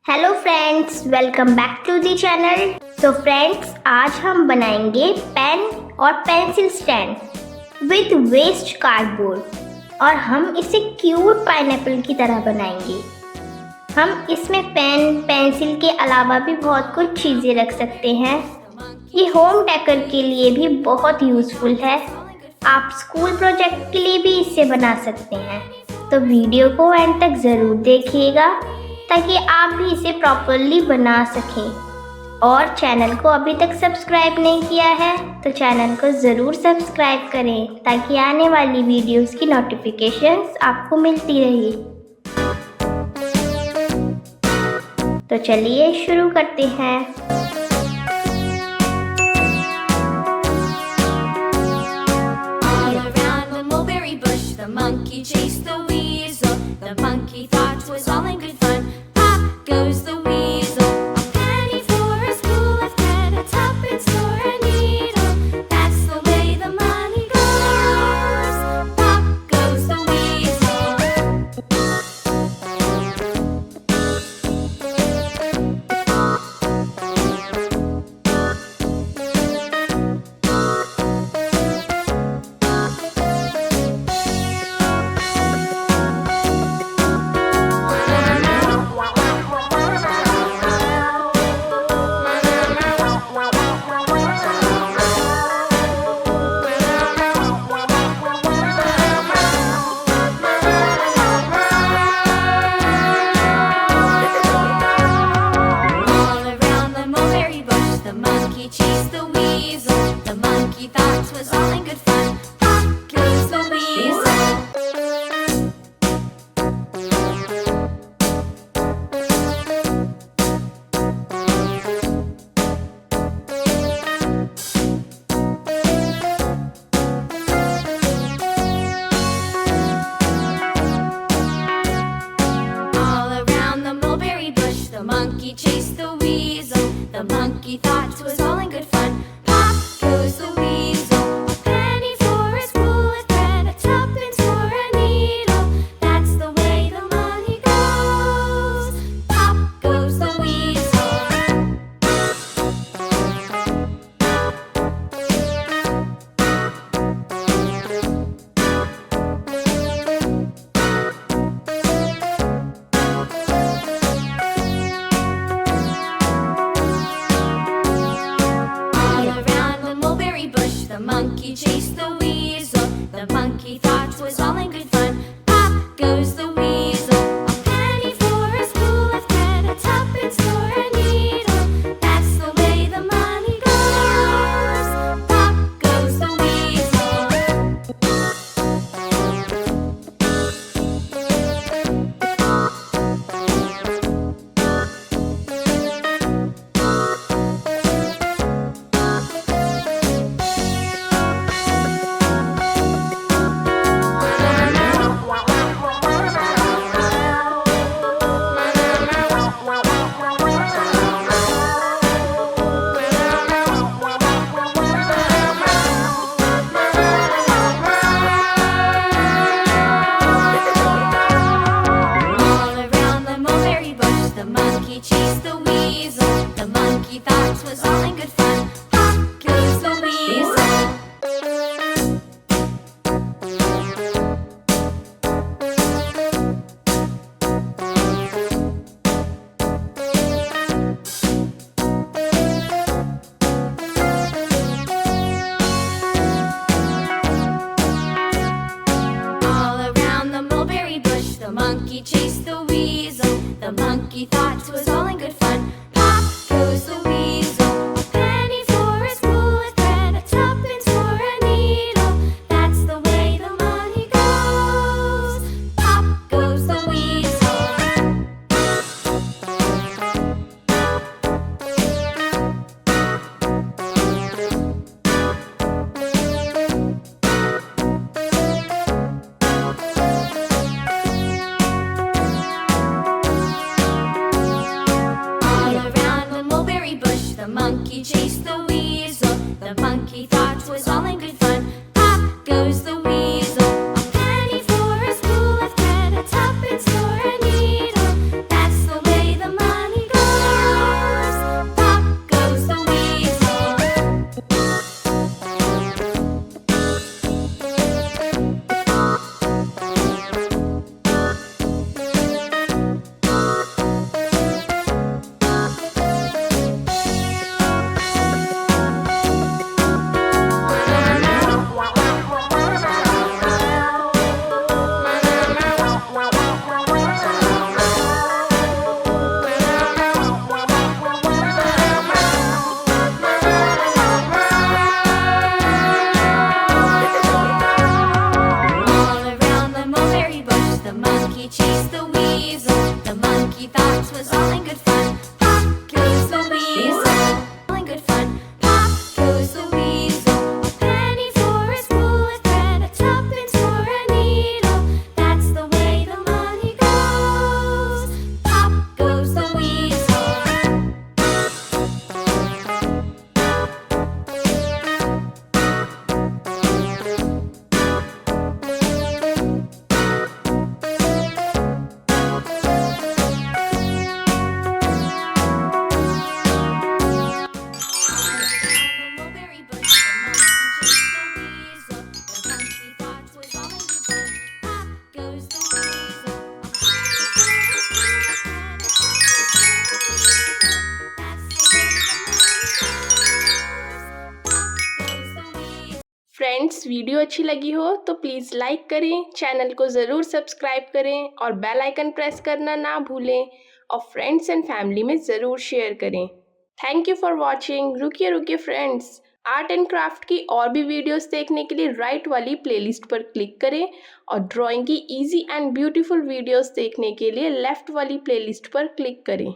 Hello friends, welcome back to the channel. तो friends, आज हम बनाएंगे पेन और pencil stand with waste cardboard और हम इसे क्यूट पाइनएप्पल की तरह बनाएंगे। हम इसमें पेन पेंसिल के अलावा भी बहुत कुछ चीज़ें रख सकते हैं। ये होम डेकोर के लिए भी बहुत यूज़फुल है। आप स्कूल प्रोजेक्ट के लिए भी इसे बना सकते हैं। तो वीडियो को एंड तक ज़रूर देखिएगा ताकि आप भी इसे प्रॉपरली बना सकें। और चैनल को अभी तक सब्सक्राइब नहीं किया है तो चैनल को ज़रूर सब्सक्राइब करें ताकि आने वाली वीडियोस की नोटिफिकेशंस आपको मिलती रहे। तो चलिए शुरू करते हैं। The monkey chased the weasel. The monkey thought 'twas all in good fun. Pop goes the weasel. A penny for a spool of thread, a tuppence for a needle. That's the way the money goes. Pop goes the weasel. Chased the weasel. The monkey thought 'twas all in good fun. Pop goes the weasel. All around the mulberry bush, the monkey chased the weasel. The monkey thought 'twas all in good fun. Pop goes the weasel. A penny for a spool of thread, a tuppence for a needle. That's the way the money goes. Pop goes the weasel. The monkey chased the weasel. The monkey thought 'twas all in good fun. Pop goes the weasel. A penny for a spool of thread, a tuppence for a needle. That's the way the money goes. Pop goes the chased the weasel. The monkey thought 'twas all in good fun. Pop goes the weasel. All around the mulberry bush, the monkey chased the weasel. The monkey thought 'twas all in good fun. Pop goes the weasel. A penny for a spool of thread, a tuppence for a needle. That's the way the money goes. Pop goes the weasel. The monkey chased the weasel. The monkey thought 'twas all in good fun. Pop goes the weasel. A penny for a spool of thread, a tuppence for a needle. That's the way the money good fun. Pop goes the weasel, all in good fun. Pop goes the weasel. A penny for a spool of thread, a tuppence for a needle. That's the way the money goes. Pop goes the weasel. The mulberry bush, the monkey chased the weasel. The monkey thought 'twas all in good fun. Pop goes the weasel. A penny for a spool of thread, a tuppence for a needle. That's the way the money goes. Pop goes the weasel. Friends, video अच्छी लगी हो तो please like करें, channel को ज़रूर subscribe करें और bell icon press करना ना भूलें और फ्रेंड्स एंड फैमिली में ज़रूर शेयर करें। Thank you for watching. रुकिए रुकिए फ्रेंड्स, आर्ट एंड क्राफ्ट की और भी वीडियोस देखने के लिए राइट वाली प्लेलिस्ट पर क्लिक करें और ड्राइंग की इजी एंड ब्यूटीफुल वीडियोस देखने के लिए लेफ़्ट वाली प्लेलिस्ट पर क्लिक करें।